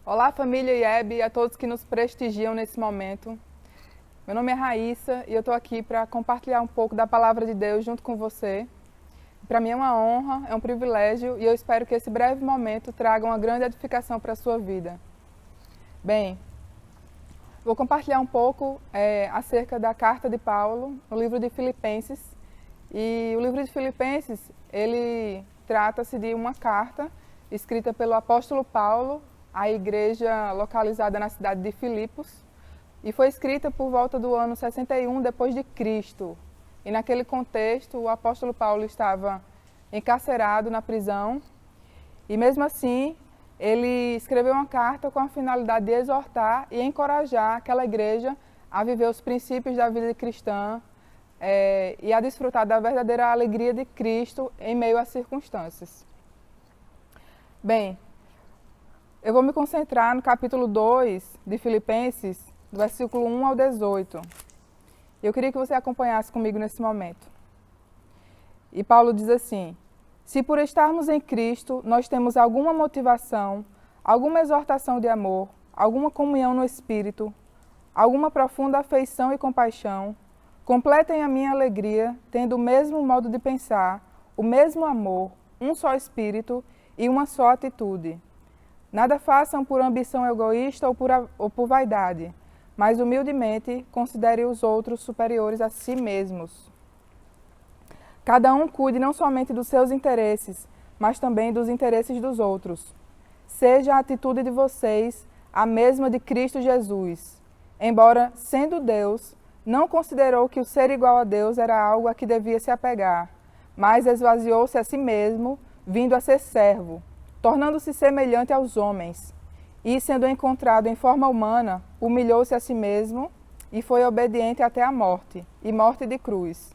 Olá, família IEB e a todos que nos prestigiam nesse momento. Meu nome é Raíssa e eu estou aqui para compartilhar um pouco da Palavra de Deus junto com você. Para mim é uma honra, é um privilégio e eu espero que esse breve momento traga uma grande edificação para a sua vida. Bem, vou compartilhar um pouco acerca da carta de Paulo no livro de Filipenses. E o livro de Filipenses, ele trata-se de uma carta escrita pelo apóstolo Paulo à igreja localizada na cidade de Filipos, e foi escrita por volta do ano 61 depois de Cristo. E naquele contexto, o apóstolo Paulo estava encarcerado na prisão, e mesmo assim, ele escreveu uma carta com a finalidade de exortar e encorajar aquela igreja a viver os princípios da vida cristã e a desfrutar da verdadeira alegria de Cristo em meio às circunstâncias. Bem, eu vou me concentrar no capítulo 2 de Filipenses, do versículo 1 ao 18. Eu queria que você acompanhasse comigo nesse momento. E Paulo diz assim: se por estarmos em Cristo nós temos alguma motivação, alguma exortação de amor, alguma comunhão no Espírito, alguma profunda afeição e compaixão, completem a minha alegria, tendo o mesmo modo de pensar, o mesmo amor, um só Espírito e uma só atitude. Nada façam por ambição egoísta ou por vaidade, mas humildemente considerem os outros superiores a si mesmos. Cada um cuide não somente dos seus interesses, mas também dos interesses dos outros. Seja a atitude de vocês a mesma de Cristo Jesus. Embora, sendo Deus, não considerou que o ser igual a Deus era algo a que devia se apegar, mas esvaziou-se a si mesmo, vindo a ser servo, tornando-se semelhante aos homens, e, sendo encontrado em forma humana, humilhou-se a si mesmo e foi obediente até a morte, e morte de cruz.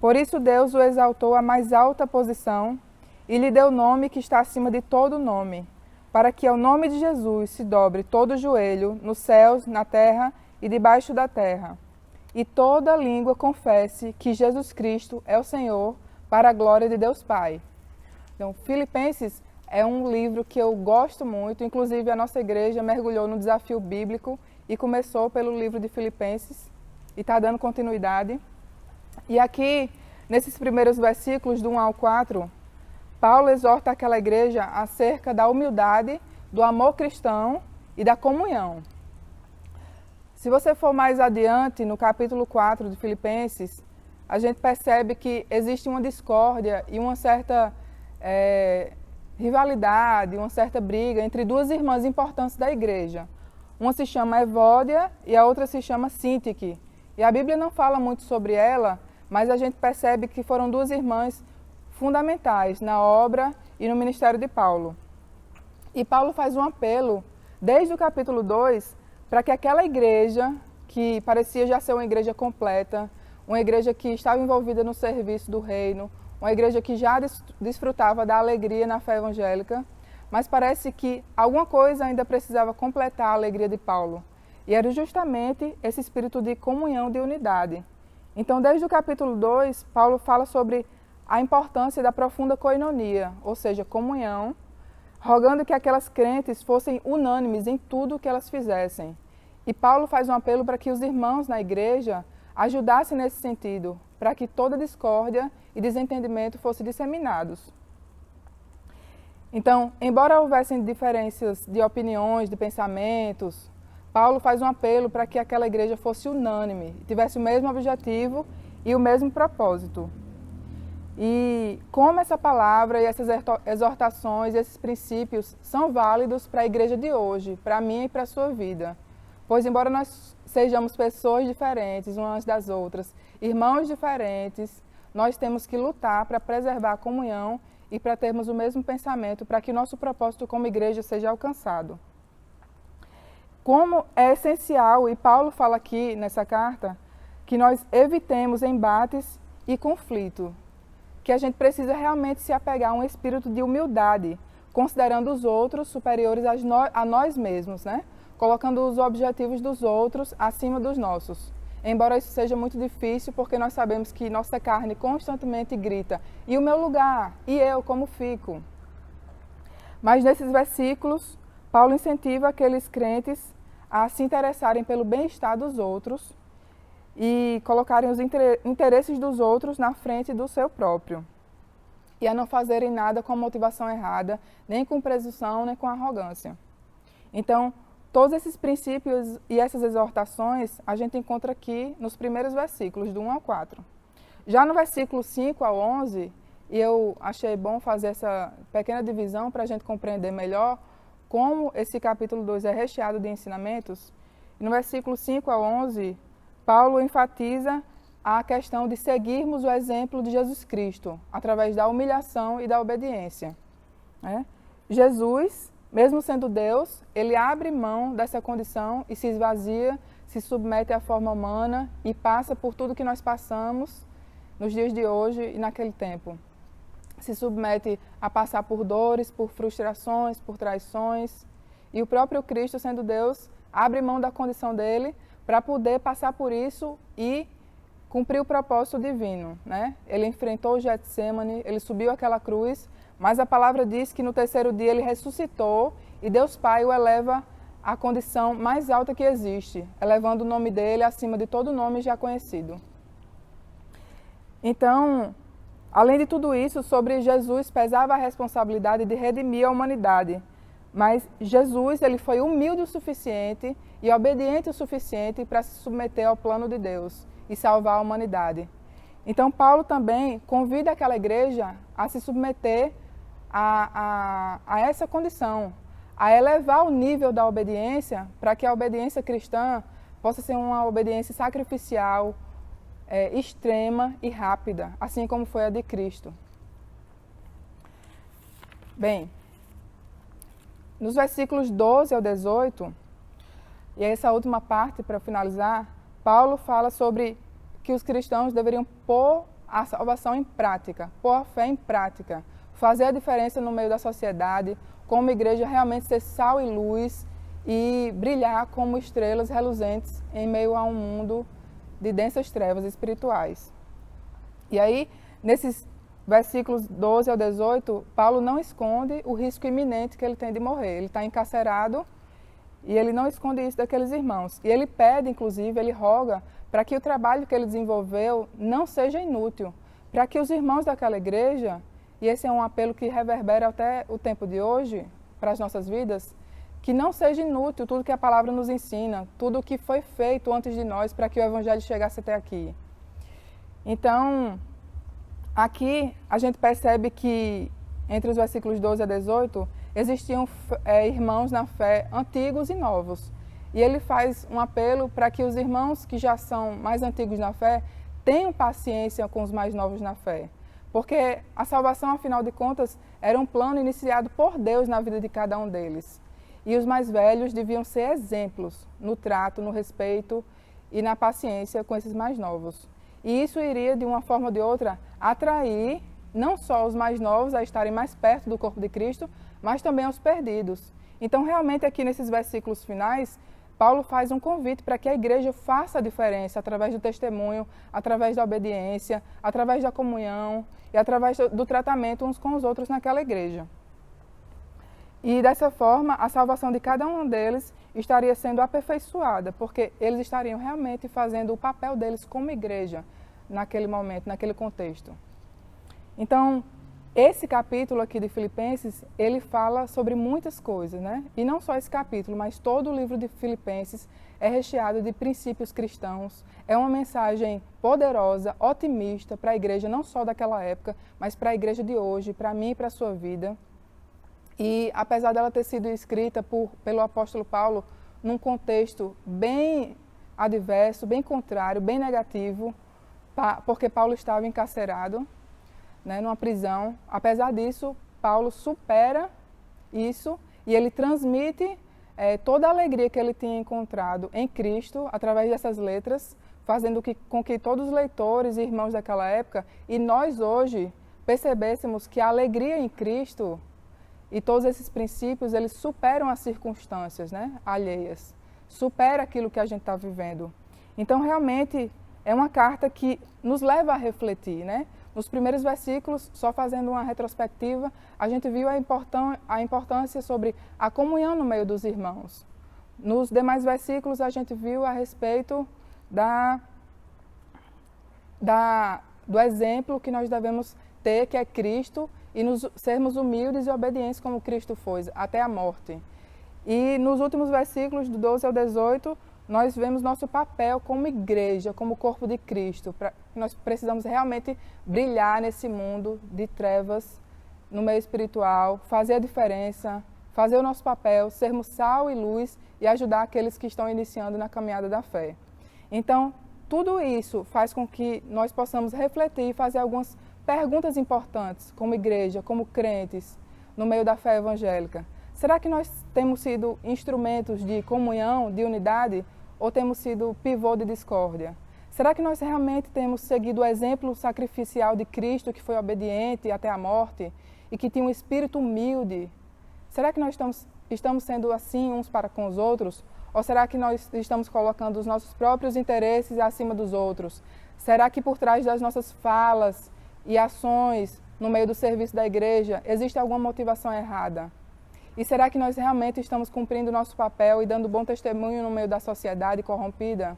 Por isso Deus o exaltou à mais alta posição e lhe deu o nome que está acima de todo nome, para que ao nome de Jesus se dobre todo o joelho, nos céus, na terra e debaixo da terra, e toda língua confesse que Jesus Cristo é o Senhor, para a glória de Deus Pai. Então, Filipenses é um livro que eu gosto muito, inclusive a nossa igreja mergulhou no desafio bíblico e começou pelo livro de Filipenses e está dando continuidade. E aqui, nesses primeiros versículos, do 1 ao 4, Paulo exorta aquela igreja acerca da humildade, do amor cristão e da comunhão. Se você for mais adiante, no capítulo 4 de Filipenses, a gente percebe que existe uma discórdia e uma certa rivalidade, uma certa briga entre duas irmãs importantes da igreja. Uma se chama Evódia e a outra se chama Sintique. E a Bíblia não fala muito sobre ela, mas a gente percebe que foram duas irmãs fundamentais na obra e no ministério de Paulo. E Paulo faz um apelo, desde o capítulo 2, para que aquela igreja, que parecia já ser uma igreja completa, uma igreja que estava envolvida no serviço do reino, uma igreja que já desfrutava da alegria na fé evangélica, mas parece que alguma coisa ainda precisava completar a alegria de Paulo. E era justamente esse espírito de comunhão, de unidade. Então, desde o capítulo 2, Paulo fala sobre a importância da profunda koinonia, ou seja, comunhão, rogando que aquelas crentes fossem unânimes em tudo o que elas fizessem. E Paulo faz um apelo para que os irmãos na igreja ajudassem nesse sentido, para que toda discórdia e desentendimento fossem disseminados. Então, embora houvessem diferenças de opiniões, de pensamentos, Paulo faz um apelo para que aquela igreja fosse unânime, tivesse o mesmo objetivo e o mesmo propósito. E como essa palavra e essas exortações, esses princípios são válidos para a igreja de hoje, para mim e para a sua vida. Pois embora nós sejamos pessoas diferentes umas das outras, irmãos diferentes, nós temos que lutar para preservar a comunhão e para termos o mesmo pensamento, para que nosso propósito como igreja seja alcançado. Como é essencial, e Paulo fala aqui nessa carta, que nós evitemos embates e conflito, que a gente precisa realmente se apegar a um espírito de humildade, considerando os outros superiores a nós mesmos, né? Colocando os objetivos dos outros acima dos nossos. Embora isso seja muito difícil, porque nós sabemos que nossa carne constantemente grita: e o meu lugar? E eu, como fico? Mas nesses versículos, Paulo incentiva aqueles crentes a se interessarem pelo bem-estar dos outros e colocarem os interesses dos outros na frente do seu próprio. E a não fazerem nada com motivação errada, nem com presunção, nem com arrogância. Então, todos esses princípios e essas exortações a gente encontra aqui nos primeiros versículos, do 1 ao 4. Já no versículo 5 ao 11, e eu achei bom fazer essa pequena divisão para a gente compreender melhor como esse capítulo 2 é recheado de ensinamentos. E no versículo 5 ao 11, Paulo enfatiza a questão de seguirmos o exemplo de Jesus Cristo, através da humilhação e da obediência. Jesus, mesmo sendo Deus, ele abre mão dessa condição e se esvazia, se submete à forma humana e passa por tudo que nós passamos nos dias de hoje e naquele tempo. Se submete a passar por dores, por frustrações, por traições. E o próprio Cristo, sendo Deus, abre mão da condição dele para poder passar por isso e cumprir o propósito divino, Ele enfrentou o Getsêmani, ele subiu aquela cruz, mas a palavra diz que no terceiro dia ele ressuscitou e Deus Pai o eleva à condição mais alta que existe, elevando o nome dele acima de todo nome já conhecido. Então, além de tudo isso, sobre Jesus pesava a responsabilidade de redimir a humanidade, mas Jesus ele foi humilde o suficiente e obediente o suficiente para se submeter ao plano de Deus e salvar a humanidade. Então, Paulo também convida aquela igreja a se submeter a essa condição, a elevar o nível da obediência para que a obediência cristã possa ser uma obediência sacrificial, extrema e rápida, assim como foi a de Cristo. Bem, nos versículos 12 ao 18, e essa última parte para finalizar, Paulo fala sobre que os cristãos deveriam pôr a salvação em prática, pôr a fé em prática, fazer a diferença no meio da sociedade, como igreja realmente ser sal e luz e brilhar como estrelas reluzentes em meio a um mundo de densas trevas espirituais. E aí, nesses versículos 12 ao 18, Paulo não esconde o risco iminente que ele tem de morrer. Ele está encarcerado e ele não esconde isso daqueles irmãos. E ele pede, inclusive, ele roga para que o trabalho que ele desenvolveu não seja inútil, para que os irmãos daquela igreja, e esse é um apelo que reverbera até o tempo de hoje, para as nossas vidas, que não seja inútil tudo que a palavra nos ensina, tudo o que foi feito antes de nós para que o evangelho chegasse até aqui. Então, aqui a gente percebe que entre os versículos 12 a 18, existiam irmãos na fé antigos e novos. E ele faz um apelo para que os irmãos que já são mais antigos na fé tenham paciência com os mais novos na fé. Porque a salvação, afinal de contas, era um plano iniciado por Deus na vida de cada um deles. E os mais velhos deviam ser exemplos no trato, no respeito e na paciência com esses mais novos. E isso iria, de uma forma ou de outra, atrair não só os mais novos a estarem mais perto do corpo de Cristo, mas também aos perdidos. Então, realmente, aqui nesses versículos finais, Paulo faz um convite para que a igreja faça a diferença através do testemunho, através da obediência, através da comunhão e através do tratamento uns com os outros naquela igreja. E dessa forma, a salvação de cada um deles estaria sendo aperfeiçoada, porque eles estariam realmente fazendo o papel deles como igreja naquele momento, naquele contexto. Então, esse capítulo aqui de Filipenses, ele fala sobre muitas coisas, E não só esse capítulo, mas todo o livro de Filipenses é recheado de princípios cristãos. É uma mensagem poderosa, otimista para a igreja, não só daquela época, mas para a igreja de hoje, para mim e para a sua vida. E apesar dela ter sido escrita pelo apóstolo Paulo num contexto bem adverso, bem contrário, bem negativo, porque Paulo estava encarcerado, numa prisão. Apesar disso, Paulo supera isso e ele transmite toda a alegria que ele tinha encontrado em Cristo através dessas letras, fazendo com que todos os leitores e irmãos daquela época e nós hoje percebêssemos que a alegria em Cristo e todos esses princípios, eles superam as circunstâncias alheias, supera aquilo que a gente está vivendo. Então, realmente, é uma carta que nos leva a refletir, Nos primeiros versículos, só fazendo uma retrospectiva, a gente viu a importância sobre a comunhão no meio dos irmãos. Nos demais versículos, a gente viu a respeito do exemplo que nós devemos ter, que é Cristo, e sermos humildes e obedientes como Cristo foi, até a morte. E nos últimos versículos, do 12 ao 18, nós vemos nosso papel como igreja, como corpo de Cristo. Nós precisamos realmente brilhar nesse mundo de trevas, no meio espiritual, fazer a diferença, fazer o nosso papel, sermos sal e luz e ajudar aqueles que estão iniciando na caminhada da fé. Então, tudo isso faz com que nós possamos refletir e fazer algumas perguntas importantes como igreja, como crentes, no meio da fé evangélica. Será que nós temos sido instrumentos de comunhão, de unidade, ou temos sido pivô de discórdia? Será que nós realmente temos seguido o exemplo sacrificial de Cristo, que foi obediente até a morte e que tinha um espírito humilde? Será que nós estamos sendo assim uns para com os outros? Ou será que nós estamos colocando os nossos próprios interesses acima dos outros? Será que por trás das nossas falas e ações no meio do serviço da igreja existe alguma motivação errada? E será que nós realmente estamos cumprindo o nosso papel e dando bom testemunho no meio da sociedade corrompida?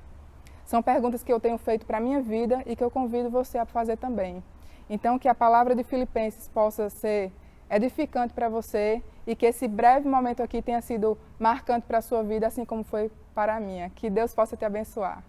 São perguntas que eu tenho feito para a minha vida e que eu convido você a fazer também. Então, que a palavra de Filipenses possa ser edificante para você e que esse breve momento aqui tenha sido marcante para a sua vida, assim como foi para a minha. Que Deus possa te abençoar.